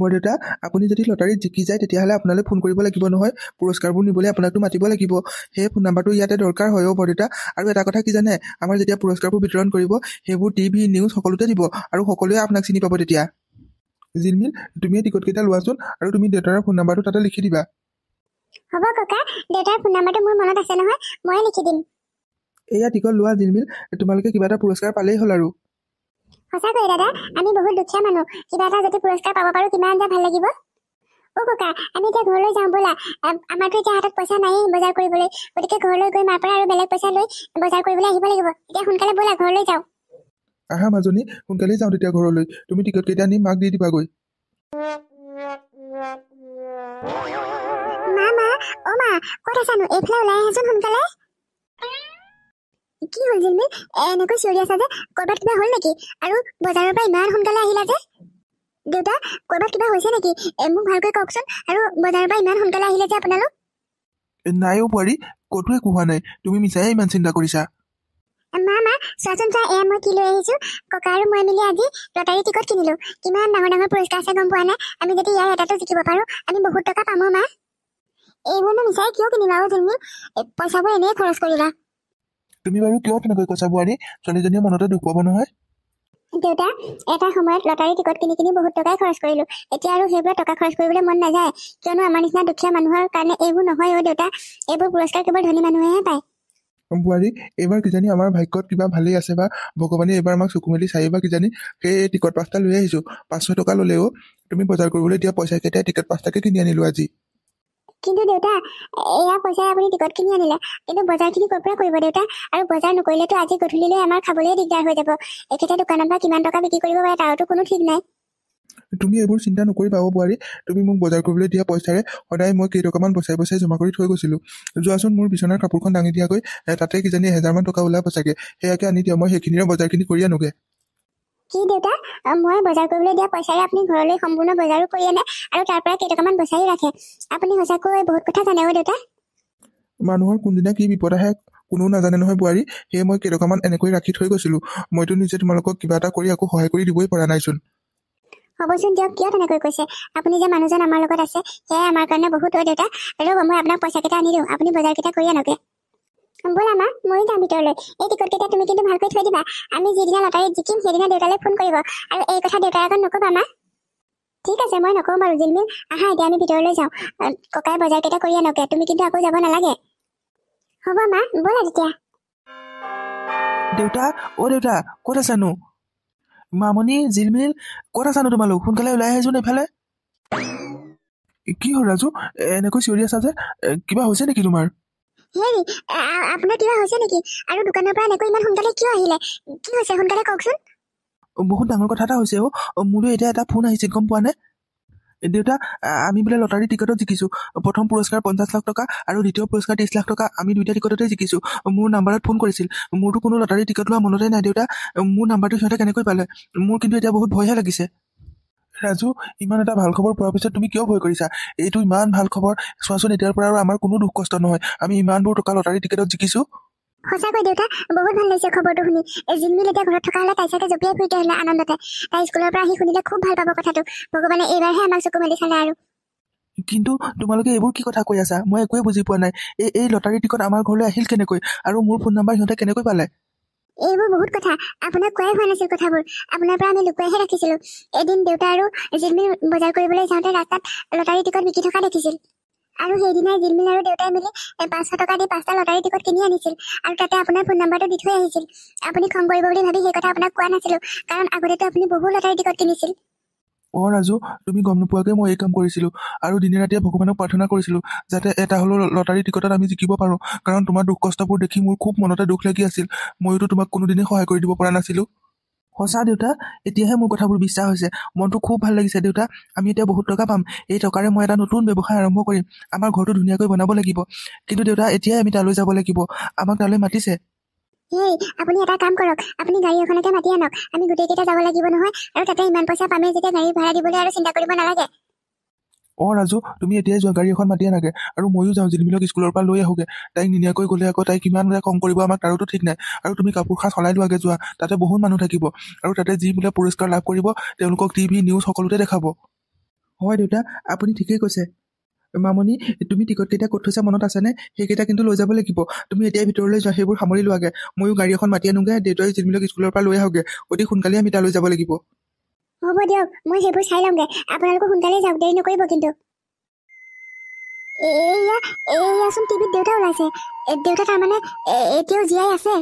বৰদেউতা, আপুনি যদি লটাৰীত জিকি যায় তেতিয়াহ'লে আপোনালৈ ফোন কৰিব লাগিব নহয়, পুৰস্কাৰবোৰ নিবলৈ আপোনাকতো মাতিব লাগিব। সেই ফোন নাম্বাৰটো ইয়াতে দৰকাৰ হয় বৰদেউতা। আৰু এটা কথা কি জানে, আমাৰ যেতিয়া পুৰস্কাৰবোৰ বিতৰণ কৰিব, সেইবোৰ টিভি নিউজ সকলোতে দিব, আৰু সকলোৱে আপোনাক চিনি পাব তেতিয়া। জিলমিল, তুমিয়ে টিকটকেইটা লোৱাচোন, আৰু তুমি দেউতাৰ ফোন নাম্বাৰটো তাতে লিখি দিবা। হ'ব ককা, দেউতাৰ ফোন নাম্বাৰটো মোৰ মনত আছে নহয়, মই লিখি দিম। এয়া টিকট লোৱা জিলমিল, তোমালোকে কিবা এটা পুৰস্কাৰ পালেই হ'ল আৰু। সঁচাকৈ দাদা, আমি বহুত দুখীয়া মানুহ, কিবা এটা যদি পুৰস্কাৰ পাব পাৰো কিমান যে ভাল লাগিব। অ ককা, আমি এতিয়া ঘৰলৈ যাওঁ ব'লা। আমাৰতো এতিয়া হাতত পইচা নায়েই বজাৰ কৰিবলৈ, গতিকে ঘৰলৈ গৈ মাৰ পৰা আৰু বেলেগ পইচা লৈ বজাৰ কৰিবলৈ আহিব লাগিব। এতিয়া সোনকালে ব'লা, ঘৰলৈ যাওঁ। আহা মাজনী, সোনকালেই যাওঁ তেতিয়া ঘৰলৈ। তুমি টিকটকেইটা নি মাক দি দিবাগৈ। মা মা, অ মা, ক'ত আছানো? এইফালে ওলাই আহাচোন সোনকালে। কি হ'ল জিলমিল, এনেকৈ চিঞৰি আছা যে? ক'ৰবাত কিবা হ'ল নেকি? আৰু বজাৰৰ পৰা ইমান সোনকালে আহিলা যে? দেউতা, ক'ৰবাত কিবা হৈছে নেকি? মোক ভালকৈ কওকচোন। আৰু বজাৰৰ পৰা ইমান সোনকালে আহিলে যে আপোনালোক? নাই বোৱাৰী, ক'তো একো হোৱা নাই, তুমি মিছাই ইমান চিন্তা কৰিছা। মা মা, চোৱাচোন চোৱা, এয়া মই কি লৈ আহিছো। ককা আৰু মই মিলি আজি লটাৰী টিকট কিনিলো। কিমান ডাঙৰ ডাঙৰ পুৰস্কাৰ আছে গম পোৱা নাই? আমি যদি ইয়াৰ এটাতো জিকিব পাৰো, আমি বহুত টকা পাম মা। এইবোৰনো মিছাই কিয় কিনিলা জিলমিল? পইচাবোৰ এনেই খৰচ কৰিলা। তুমি বাৰু কিয় তেনেকৈ কৈছা বোৱাৰী? ছোৱালীজনীয়ে মনতে দুখ পাব নহয়। দেউতা, এটা সময়ত লটাৰী টিকট কিনি কিনি বহুত টকাই খৰচ কৰিলো। এতিয়া আৰু সেইবোৰত টকা খৰচ কৰিবলৈ মন নাযায়, কিয়নো আমাৰ নিচিনা দুখীয়া মানুহৰ কাৰণে এইবোৰ নহয় অ দেউতা। এইবোৰ পুৰস্কাৰ কেৱল ধনী মানুহেহে পায়। বোৱাৰী, এইবাৰ কিজানি আমাৰ ভাগ্যত কিবা ভালেই আছে, বা ভগৱানে এইবাৰ আমাক চকু মেলি চাইবা কিজানি। সেই টিকট 5টা লৈ আহিছো, 500 টকা ল'লেও তুমি বজাৰ কৰিবলৈ দিয়া পইচা কেইটাই টিকট 5টাকে কিনি আনিলো আজি। কিন্তু দেউতা, এয়া পইচাই আপুনি টিকট কিনি আনিলে, কিন্তু বজাৰখিনি ক'ৰ পৰা কৰিব দেউতা? আৰু বজাৰ নকৰিলেতো আজি গধূলিলৈ আমাৰ খাবলৈ দিগদাৰ হৈ যাব। একেটা দোকানত বা কিমান টকা বিক্ৰী কৰিব পাৰে তাৰতো কোনো ঠিক নাই। তুমি এইবোৰ চিন্তা নকৰিবা বোৱাৰী। তুমি মোক বজাৰ কৰিবলৈ দিয়া পইচাৰে সদায় মই কেইটকামান বচাই বচাই জমা কৰি থৈ গৈছিলো। যোৱাচোন মোৰ বিচনাৰ কাপোৰখন দাঙি দিয়াকৈ, তাতে কিজানি 1000 মান টকা ওলাব চাগে। সেয়াকে আনি দিয়া, মই সেইখিনিৰে বজাৰখিনি কৰি আনোগে। কি দেউতা, মই বজাৰ কৰিবলৈ দিয়া পইচাৰে আপুনি ঘৰলৈ সম্পূৰ্ণ বজাৰো কৰি আনে, আৰু তাৰ পৰা কেইটকামান বচাই ৰাখে। আপুনি সঁচাকৈ বহুত কথা জানে অ দেউতা। মানুহৰ কোনদিনা কি বিপদ আহে কোনেও নাজানে নহয় বোৱাৰী। সেয়ে মই কেইটকামান এনেকৈ ৰাখি থৈ গৈছিলো। মইতো নিজে তোমালোকক কিবা এটা কৰি আকৌ সহায় কৰি দিবই পৰা নাইচোন। হ'বচোন দিয়ক, কিয় তেনেকৈ কৈছে? আপুনি যে মানুহজন আমাৰ লগত আছে, সেয়াই আমাৰ কাৰণে বহুত দেউতা। ৰ'ব, মই আপোনাক পইচাকেইটা আনি দিওঁ, আপুনি বজাৰকেইটা কৰি আনকে। ব'লা মা ময়ো যাম ভিতৰলৈ। এই টিকটকেইটা তুমি কিন্তু ভালকৈ থৈ দিবা। আমি যিদিনা লটাৰীত জিকিম সেইদিনা দেউতালৈ ফোন কৰিব, আৰু এই কথা দেউতাৰ আগত নকবা মা। ঠিক আছে, মই নকওঁ বাৰু জিলমিল। আহা এতিয়া আমি ভিতৰলৈ যাওঁ। ককাই বজাৰকেইটা কৰি আনকে, তুমি কিন্তু আকৌ যাব নালাগে। হ'ব মা, ব'লা তেতিয়া। দেউতা, অ' দেউতা, ক'ত আছানো? মামনি, জিলমিল, ক'ত আছানো তোমালোক? সোনকালে ওলাই আহিছোন এইফালে। কি হ'ল ৰাজু, এনেকৈ চিঞৰি আছা যে? কিবা হৈছে নেকি তোমাৰ? হেৰি, আপোনাৰ কিবা হৈছে নেকি? আৰু দোকানৰ পৰা এনেকৈ ইমান সোনকালে কিয় আহিলে? কি হৈছে সোনকালে কওকচোন। বহুত ডাঙৰ কথা এটা হৈছে অ'। মোলৈ এতিয়া এটা ফোন আহিছিল, গম পোৱা নে? দেউতা, আমি বোলে লটাৰী টিকটত জিকিছোঁ। প্ৰথম পুৰস্কাৰ 50 লাখ টকা আৰু দ্বিতীয় পুৰস্কাৰ 30 লাখ টকা। আমি দুইটা টিকটতে জিকিছোঁ। মোৰ নাম্বাৰত ফোন কৰিছিল। মোৰতো কোনো লটাৰী টিকট লোৱা মনতে নাই দেউতা। মোৰ নাম্বাৰটো সিহঁতে কেনেকৈ পালে? মোৰ কিন্তু এতিয়া বহুত ভয়হে লাগিছে। ৰাজু, ইমান এটা ভাল খবৰ পোৱাৰ পিছত তুমি কিয় ভয় কৰিছা? এইটো ইমান ভাল খবৰ। চোৱাচোন, এতিয়াৰ পৰা আৰু আমাৰ কোনো দুখ কষ্ট নহয়। আমি ইমানবোৰ টকা লটাৰী টিকটত জিকিছোঁ। সঁচাকৈ দেউতা, বহুত ভাল লাগিছে খবৰটো শুনি। জিলমিল এতিয়া ঘৰত থকা হ'লে তাই চাগে জঁপিয়াই ফুৰিতে হ'লে আনন্দতে। তাই স্কুলৰ পৰা আহি শুনিলে খুব ভাল পাব কথাটো। ভগৱানে এইবাৰহে আমাক চকু মেলি চালে আৰু। কিন্তু তোমালোকে এইবোৰ কি কথা কৈ আছা? মই একোৱে বুজি পোৱা নাই। এই লটাৰী টিকট আমাৰ ঘৰলৈ আহিল কেনেকৈ? আৰু মোৰ ফোন নাম্বাৰ সিহঁতে কেনেকৈ পালে? এইবোৰ বহুত কথা, আপোনাক কোৱাই হোৱা নাছিল কথাবোৰ। আপোনাৰ পৰা আমি লুকুৱাইহে ৰাখিছিলো। এদিন দেউতা আৰু জিলমিল বজাৰ কৰিবলৈ যাওঁতে ৰাস্তাত লটাৰী টিকট বিকি থকা দেখিছিল। আৰু সেইদিনাই জিলমিল আৰু দেউতাই মিলি 500 টকা দি 5টা লটাৰী টিকট কিনি আনিছিল, আৰু তাতে আপোনাৰ ফোন নাম্বাৰটো দি থৈ আহিছিল। আপুনি খং কৰিব বুলি ভাবি সেই কথা আপোনাক কোৱা নাছিলো, কাৰণ আগতেতো আপুনি বহু লটাৰী টিকট কিনিছিল। অ' ৰাজু, তুমি গম নোপোৱাকৈ মই এই কাম কৰিছিলোঁ, আৰু দিনে ৰাতিয়ে ভগৱানক প্ৰাৰ্থনা কৰিছিলোঁ যাতে এটা হ'লেও লটাৰী টিকটত আমি জিকিব পাৰোঁ। কাৰণ তোমাৰ দুখ কষ্টবোৰ দেখি মোৰ খুব মনতে দুখ লাগি আছিল। ময়োতো তোমাক কোনোদিনেই সহায় কৰি দিব পৰা নাছিলোঁ। সঁচা দেউতা, এতিয়াহে মোৰ কথাবোৰ বিশ্বাস হৈছে। মনটো খুব ভাল লাগিছে দেউতা। আমি এতিয়া বহুত টকা পাম। এই টকাৰে মই এটা নতুন ব্যৱসায় আৰম্ভ কৰিম। আমাৰ ঘৰটো ধুনীয়াকৈ বনাব লাগিব। কিন্তু দেউতা, এতিয়াই আমি তালৈ যাব লাগিব। আমাক তালৈ মাতিছে। হেই, আপুনি এটা কাম কৰক, আপুনি গাড়ী এখনকে মাতি আনক। আমি গোটেইকেইটা যাব লাগিব নহয়, আৰু তাতে ইমান পইচা পামেই যেতিয়া গাড়ী ভাড়া দিবলৈ আৰু চিন্তা কৰিব নালাগে। অ' ৰাজু, তুমি এতিয়াই যোৱা, গাড়ী এখন মাতি আনাগে। আৰু ময়ো যাওঁ, জিলমিলক স্কুলৰ পৰা লৈ আহোগে। তাইক নিনিয়াকৈ গ'লে আকৌ তাই কিমান খং কৰিব আমাক, তাৰোতো ঠিক নাই। আৰু তুমি কাপোৰ খাজ সলাই লোৱাগে, যোৱা। তাতে বহুত মানুহ থাকিব, আৰু তাতে যি বোলে পুৰস্কাৰ লাভ কৰিব তেওঁলোকক টিভি নিউজ সকলোতে দেখাব। হয় দেউতা, আপুনি ঠিকেই কৈছে। মামনি, তুমি টিকটকেইটা ক'ত থৈছা মনত আছেনে? সেইকেইটা কিন্তু লৈ যাব লাগিব। তুমি এতিয়াই ভিতৰলৈ যোৱা, সেইবোৰ সামৰি লোৱাগে। ময়ো গাড়ী এখন মাতি আনোগে, দেউতাই জিলমিলক স্কুলৰ পৰা লৈ আহোগে। অতি সোনকালে আমি তালৈ যাব লাগিব। হ'ব দিয়ক, মই সেইবোৰ চাই লওঁগে। আপোনালোকো সোনকালে যাওক, দেৰি নকৰিব কিন্তু। এয়াচোন টিভিত দেউতা ওলাইছে। দেউতা তাৰমানে এতিয়াও জীয়াই আছে।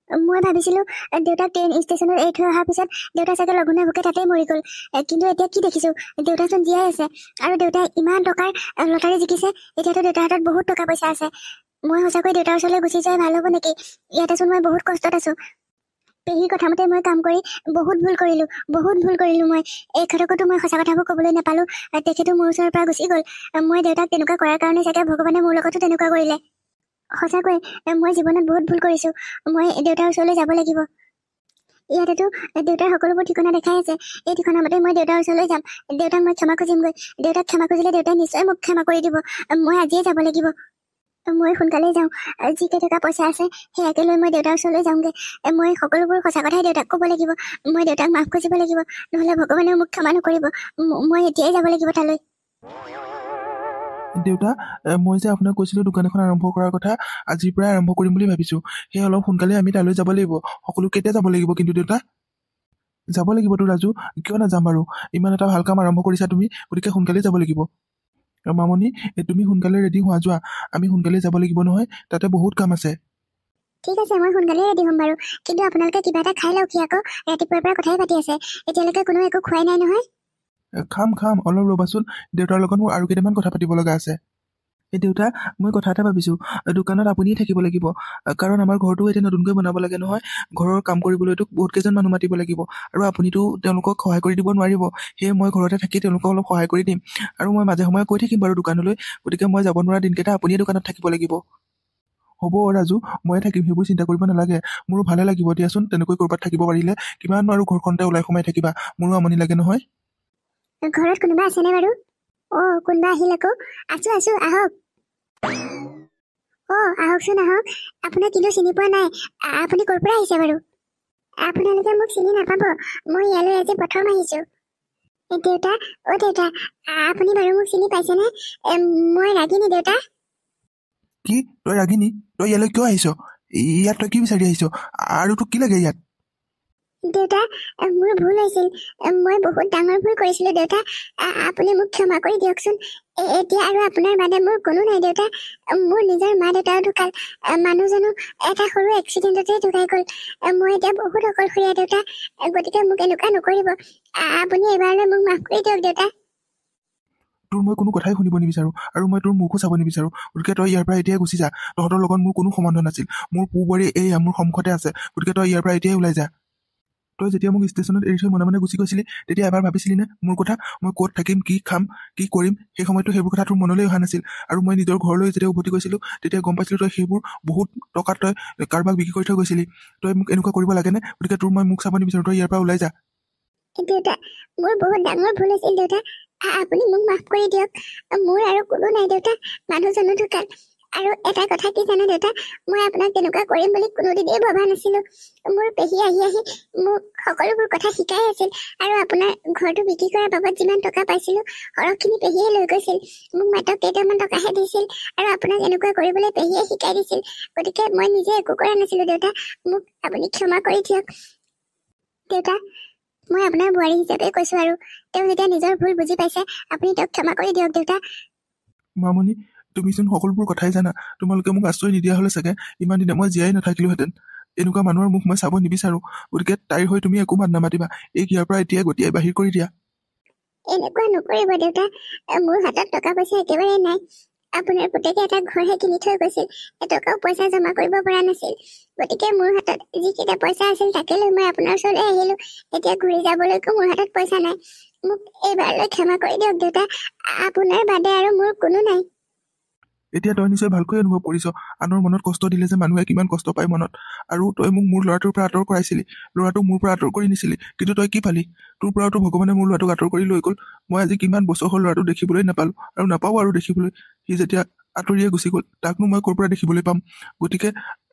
মই ভাবিছিলো দেউতাক ট্ৰেইন ষ্টেচনত এৰি থৈ অহাৰ পিছত দেউতা চাগে লঘোণে ভোকে তাতেই মৰি গ'ল। কিন্তু এতিয়া কি দেখিছো, দেউতাচোন জীয়াই আছে, আৰু দেউতাই ইমান টকাৰ লটাৰী জিকিছে। এতিয়াতো দেউতাৰ হাতত বহুত টকা পইচা আছে। মই সঁচাকৈ দেউতাৰ ওচৰলৈ গুচি যোৱাই ভাল হ'ব নেকি? ইয়াতেচোন মই বহুত কষ্টত আছো। পেহীৰ কথামতে মই কাম কৰি বহুত ভুল কৰিলো মই। এই ক্ষেত্ৰতো মই সঁচা কথাবোৰ ক'বলৈ নাপালো। তেখেতো মোৰ ওচৰৰ পৰা গুচি গ'ল। মই দেউতাক তেনেকুৱা কৰাৰ কাৰণে চাগে ভগৱানে মোৰ লগতো তেনেকুৱা কৰিলে। সঁচাকৈ মই জীৱনত বহুত ভুল কৰিছো। মই দেউতাৰ ওচৰলৈ যাব লাগিব। ইয়াতেতো দেউতাৰ সকলোবোৰ ঠিকনা দেখাই আছে। এই ঠিকনা মতে মই দেউতাৰ ওচৰলৈ যাম। দেউতাক মই ক্ষমা খুজিমগৈ। দেউতাক ক্ষমা খুজিলে দেউতাই নিশ্চয় মোক ক্ষমা কৰি দিব। মই আজিয়ে যাব লাগিব। মই সোনকালে যাওঁ। যি কেইটকা পইচা আছে সেয়াকে লৈ মই দেউতাৰ ওচৰলৈ যাওঁগে। মই সকলোবোৰ সঁচা কথাই দেউতাক ক'ব লাগিব। মই দেউতাক মাফ খুজিব লাগিব, নহ'লে ভগৱানেও মোক ক্ষমা নকৰিব। মই এতিয়াই যাব লাগিব তালৈ। দেউতা, মই যে আপোনাক কৈছিলো দোকান এখন আৰম্ভ কৰাৰ কথা, আজিৰ পৰাই আৰম্ভ কৰিম বুলি ভাবিছো। সেয়ে অলপ সোনকালে আমি তালৈ যাব লাগিব। সকলো কেতিয়া যাব লাগিব কিন্তু দেউতা? যাব লাগিবতো ৰাজু, কিয় নাযাম বাৰু? ইমান এটা ভাল কাম আৰম্ভ কৰিছা তুমি, গতিকে সোনকালে যাব লাগিব। মামনি, তুমি সোনকালে ৰেডি হোৱা, যোৱা। আমি সোনকালে যাব লাগিব নহয়, তাতে বহুত কাম আছে। ঠিক আছে, মই সোনকালে ৰেডি হ'ম বাৰু। কিন্তু আপোনালোকে কিবা এটা খাই লওঁক, আকৌ ৰাতিপুৱাৰ পৰা কথাই পাতি আছে। এতিয়ালৈকে কোনো একো খোৱাই নাই নহয়। খাম, অলপ ৰ'বাচোন। দেউতাৰ লগত মোৰ আৰু কেইটামান কথা পাতিব লগা আছে। দেউতা, মই কথা এটা ভাবিছোঁ, দোকানত আপুনিয়ে থাকিব লাগিব। কাৰণ আমাৰ ঘৰটো এতিয়া নতুনকৈ বনাব লাগে নহয়। ঘৰৰ কাম কৰিবলৈতো বহুত কেইজন মানুহ মাতিব লাগিব, আৰু আপুনিতো তেওঁলোকক সহায় কৰি দিব নোৱাৰিব। সেয়ে মই ঘৰতে থাকি তেওঁলোকক অলপ সহায় কৰি দিম। আৰু মই মাজে সময়ে গৈ থাকিম বাৰু দোকানলৈ। গতিকে মই যাব নোৱাৰা দিনকেইটা আপুনিয়ে দোকানত থাকিব লাগিব। হ'ব ৰাজু, ময়ে থাকিম, সেইবোৰ চিন্তা কৰিব নালাগে। মোৰো ভালে লাগিব দিয়াচোন, তেনেকৈ ক'ৰবাত থাকিব পাৰিলে। কিমান আৰু ঘৰখনতে ওলাই সোমাই থাকিবা, মোৰো আমনি লাগে নহয়। ঘৰত কোনোবা আছেনে বাৰু? কোনোবা আহিল আকৌ। আছো, আহক। আহকচোন আহক। আপোনাক কিন্তু চিনি পোৱা নাই। আপুনি ক'ৰ পৰা আহিছে বাৰু? আপোনালোকে মোক চিনি নাপাব, মই ইয়ালৈ আজি প্ৰথম আহিছো। দেউতা, আপুনি বাৰু মোক চিনি পাইছেনে? মই ৰাগিনী দেউতা। কি তই ৰাগিনী তই ইয়ালৈ কিয় আহিছ ইয়াত তই কি বিচাৰি আহিছ আৰু তোক কি লাগে ইয়াত দেউতা মোৰ ভুল হৈছিল মই বহুত ডাঙৰ ভুল কৰিছিলোঁ দেউতা আপুনি মোক ক্ষমা কৰি দিয়কচোন এতিয়া আৰু আপোনাৰ বাদে মোৰ কোনো নাই দেউতা মোৰ নিজৰ মা দেউতাও ঢুকাল মানুহজনো এটা সৰু এক্সিডেণ্টতে ঢুকাই গ'ল মই এতিয়া বহুত অকলশৰীয়া দেউতা গতিকে মোক এনেকুৱা নকৰিব আপুনি এবাৰলৈ মোক মাফ কৰি দিয়ক দেউতা তোৰ মই কোনো কথাই শুনিব নিবিচাৰোঁ আৰু মই তোৰ মুখো চাব নিবিচাৰোঁ গতিকে তই ইয়াৰ পৰা এতিয়াই গুচি যা তহঁতৰ লগত মোৰ কোনো সম্বন্ধ নাছিল মোৰ পু বোৱাৰী এইয়া মোৰ সন্মুখতে আছে গতিকে তই ইয়াৰ পৰা এতিয়াই ওলাই যা তই যেতিয়া মোক ষ্টেচনত এৰি থৈ মনে মনে গুচি গৈছিলি তেতিয়া এবাৰ ভাবিছিলি নে মোৰ কথা মই ক'ত থাকিম কি খাম কি কৰিম সেই সময়তো সেইবোৰ কথা তোৰ মনলৈ অহা নাছিল আৰু মই নিজৰ ঘৰলৈ যেতিয়া উভতি গৈছিলোঁ তেতিয়া গম পাইছিলোঁ তই সেইবোৰ বহুত টকাত তই কাৰোবাক বিক্ৰী কৰি থৈ গৈছিলি তই মোক এনেকুৱা কৰিব লাগেনে গতিকে তোৰ মই মুখ চাব নিবিচাৰোঁ তই ইয়াৰ পৰা ওলাই যা দেউতা মোৰ বহুত ডাঙৰ ভুল আছিল দেউতা আপুনি মোক মাফ কৰি দিয়ক মোৰ আৰু কোনো নাই দেউতা মানুহজনো ঢুকাল আৰু এটা কথা কি জানে দেউতা মই আপোনাক তেনেকুৱা কৰিম বুলি কোনোদিনেই ভবা নাছিলোঁ মোৰ পেহী আহি মোক সকলোবোৰ কথা শিকাই আছিল আৰু আপোনাৰ ঘৰটো বিক্ৰী কৰাৰ বাবদ যিমান টকা পাইছিলোঁ সৰহখিনি পেহীয়ে লৈ গৈছিল মোক মাত্ৰ কেইটামান টকাহে দিছিল আৰু আপোনাক এনেকুৱা কৰিবলৈ পেহীয়ে শিকাই দিছিল গতিকে মই নিজে একো কৰা নাছিলোঁ দেউতা মোক আপুনি ক্ষমা কৰি দিয়ক দেউতা মই আপোনাৰ বোৱাৰী হিচাপে কৈছোঁ আৰু তেওঁ যেতিয়া নিজৰ ভুল বুজি পাইছে আপুনি তেওঁক ক্ষমা কৰি দিয়ক দেউতা মামনি তুমিচোন সকলোবোৰ কথাই জানা তোমালোকে মোক আশ্ৰয় নিদিয়া হ'লে চাগে ইমান দিনে মই জীয়াই নাথাকিলোহেঁতেন এনেকুৱা মানুহৰ মুখ মই চাব নিবিচাৰোঁ গতিকে তাইৰ হৈ তুমি একো মাত নামাতিবা ইয়াৰ পৰা এতিয়া গতিয়াই বাহিৰ কৰি দিয়া এনেকুৱা নকৰিব দেউতা মোৰ হাতত টকা পইচা একেবাৰে নাই আপোনাৰ পুতেকে এটা ঘৰহে কিনি থৈ গৈছিল এটকাও পইচা জমা কৰিব পৰা নাছিল গতিকে মোৰ হাতত যিকেইটা পইচা আছিল তাকে লৈ মই আপোনাৰ ওচৰলৈ আহিলোঁ এতিয়া ঘূৰি যাবলৈকো মোৰ হাতত পইচা নাই মোক এইবাৰলৈ ক্ষমা কৰি দিয়ক দেউতা আপোনাৰ বাদে আৰু মোৰ কোনো নাই এতিয়া তই নিশ্চয় ভালকৈ অনুভৱ কৰিছ আনৰ মনত কষ্ট দিলে যে মানুহে কিমান কষ্ট পায় মনত আৰু তই মোক মোৰ ল'ৰাটোৰ পৰা আঁতৰ কৰাইছিলি ল'ৰাটোক মোৰ পৰা আঁতৰ কৰি নিছিলি কিন্তু তই কি পালি তোৰ পৰাতো ভগৱানে মোৰ ল'ৰাটোক আঁতৰ কৰি লৈ গ'ল মই আজি কিমান বছৰ হ'ল ল'ৰাটোক দেখিবলৈ নাপালোঁ আৰু নাপাওঁ আৰু দেখিবলৈ সি যেতিয়া আঁতৰিয়ে গুচি গ'ল তাকনো মই ক'ৰ পৰা দেখিবলৈ পাম গতিকে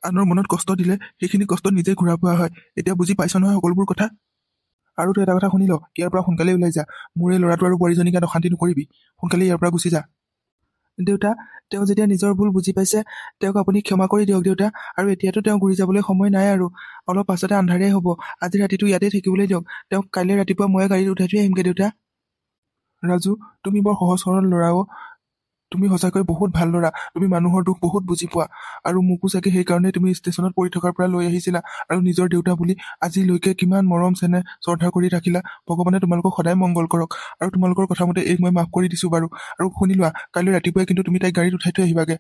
আনৰ মনত কষ্ট দিলে সেইখিনি কষ্ট নিজে ঘূৰা পোৱা হয় এতিয়া বুজি পাইছ নহয় সকলোবোৰ কথা আৰু তই এটা কথা শুনি ল ইয়াৰ পৰা সোনকালে ওলাই যা মোৰ এই ল'ৰাটো আৰু বোৱাৰীজনীক গাত অশান্তি নকৰিবি সোনকালে ইয়াৰ পৰা গুচি যা দেউতা তেওঁ যেতিয়া নিজৰ ভুল বুজি পাইছে তেওঁক আপুনি ক্ষমা কৰি দিয়ক দেউতা আৰু এতিয়াতো তেওঁ ঘূৰি যাবলৈ সময় নাই আৰু অলপ পাছতে আন্ধাৰেই হ'ব আজি ৰাতিটো ইয়াতে থাকিবলৈ দিয়ক তেওঁক কাইলৈ ৰাতিপুৱা মই গাড়ীত উঠাই থৈ আহিমগৈ দেউতা ৰাজু তুমি বৰ সহজ সৰল ল'ৰাও তুমি সঁচাকৈ বহুত ভাল ল'ৰা তুমি মানুহৰ দুখ বহুত বুজি পোৱা আৰু মোকো চাগে সেইকাৰণে তুমি ষ্টেচনত পৰি থকাৰ পৰা লৈ আহিছিলা আৰু নিজৰ দেউতা বুলি আজিলৈকে কিমান মৰম চেনেহ শ্ৰদ্ধা কৰি ৰাখিলা ভগৱানে তোমালোকক সদায় মংগল কৰক আৰু তোমালোকৰ কথা মতে এই মই মাফ কৰি দিছোঁ বাৰু আৰু শুনি লোৱা কাইলৈ ৰাতিপুৱাই কিন্তু তুমি তাইক গাড়ীত উঠাই থৈ আহিবাগে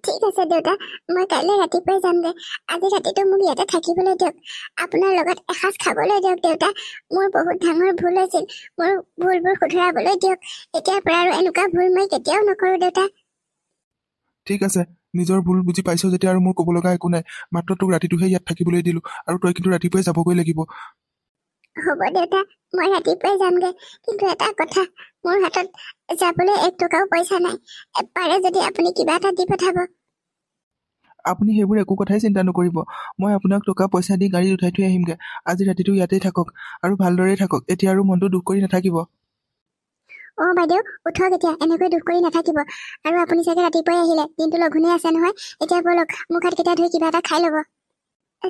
ঠিক আছে দেউতা মই কাইলৈ ৰাতিপুৱাই যামগৈ আজি ৰাতিটো মোক ইয়াতে থাকিবলৈ দিয়ক আপোনাৰ লগত এসাঁজ খাবলৈ দিয়ক দেউতা মোৰ বহুত ডাঙৰ ভুল হৈছিল মোৰ ভুলবোৰ শুধৰাবলৈ দিয়ক এতিয়াৰ পৰা আৰু এনেকুৱা ভুল মই কেতিয়াও নকৰোঁ দেউতা ঠিক আছে নিজৰ ভুল বুজি পাইছ যেতিয়া আৰু মোৰ ক'ব লগা একো নাই মাত্ৰ তোক ৰাতিটোহে ইয়াত থাকিবলৈ দিলোঁ আৰু তই কিন্তু ৰাতিপুৱাই যাবগৈ লাগিব হ'ব দেউতা মই ৰাতিপুৱাই যামগৈ কিন্তু এটা কথা মোৰ হাতত যাবলৈ 1 টকাও পইচা নাই পাৰে যদি আপুনি কিবা এটা দি পঠাব আপুনি সেইবোৰ একো কথাই চিন্তা নকৰিব মই আপোনাক টকা পইচা দি গাড়ীত উঠাই থৈ আহিমগৈ আজি ৰাতিটো ইয়াতেই থাকক আৰু ভালদৰেই থাকক এতিয়া আৰু মনটো দুখ কৰি নাথাকিব বাইদেউ উঠক এতিয়া এনেকৈ দুখ কৰি নাথাকিব আৰু আপুনি চাগে ৰাতিপুৱাই আহিলে দিনটো লঘোণে আছে নহয় এতিয়া বলক মুখ হাতকেইটা ধুই কিবা এটা খাই ল'ব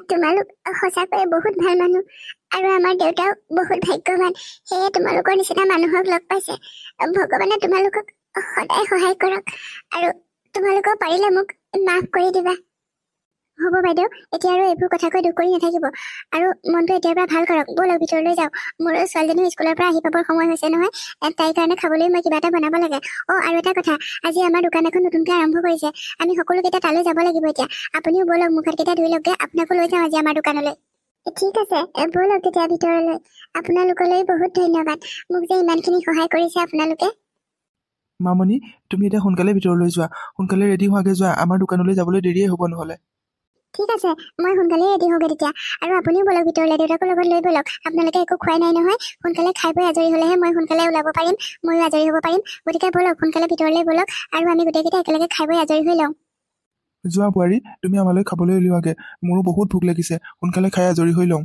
তোমালোক সঁচাকৈ বহুত ভাল মানুহ আৰু আমাৰ দেউতাও বহুত ভাগ্যৱান সেয়ে তোমালোকৰ নিচিনা মানুহক লগ পাইছে ভগৱানে তোমালোকক সদায় সহায় কৰক আৰু তোমালোকক পাৰিলে মোক মাফ কৰি দিবা হ'ব বাইদেউ এতিয়া আৰু এইবোৰ কথা কৈ দুখ কৰি নাথাকিব আৰু মনটো এতিয়াৰ পৰা ভাল কৰক ব'লক ভিতৰলৈ যাওঁ মোৰ ছোৱালীজনীও স্কুলৰ পৰা আহি পাবৰ সময় হৈছে নহয় তাইৰ কাৰণে খাবলৈ মই কিবা এটা বনাব লাগে আৰু এটা কথা আজি আমাৰ দোকান এখন নতুনকৈ আৰম্ভ কৰিছে আমি সকলোকেইটা তালৈ যাব লাগিব এতিয়া আপুনিও ব'লক মুখ হাতকেইটা ধুই লওকগৈ আপোনাকো লৈ যাওঁ আজি আমাৰ দোকানলৈ ঠিক আছে ব'লক তেতিয়া ভিতৰলৈ আপোনালোকলৈ বহুত ধন্যবাদ মোক যে ইমানখিনি সহায় কৰিছে আপোনালোকে মামনি তুমি এতিয়া সোনকালে ভিতৰলৈ যোৱা সোনকালে ৰেডি হোৱাকৈ যোৱা আমাৰ দোকানলৈ যাবলৈ দেৰিয়ে হ'ব নহ'লে ঠিক আছে মই সোনকালে ৰেডি হওঁগৈ তেতিয়া আৰু আপুনিও ব'লক ভিতৰলৈ দেউতাকো লগত লৈ ব'লক আপোনালোকে একো খোৱাই নাই নহয় সোনকালে খাই বৈ আজৰি হ'লেহে মই সোনকালে ওলাব পাৰিম ময়ো আজৰি হ'ব পাৰিম গতিকে ব'লক সোনকালে ভিতৰলৈ ব'লক আৰু আমি গোটেইকেইটা একেলগে খাই বৈ আজৰি হৈ লওঁ যোৱা বোৱাৰী তুমি আমালৈ খাবলৈ উলিওৱাগৈ মোৰো বহুত ভোক লাগিছে সোনকালে খাই আজৰি হৈ লওঁ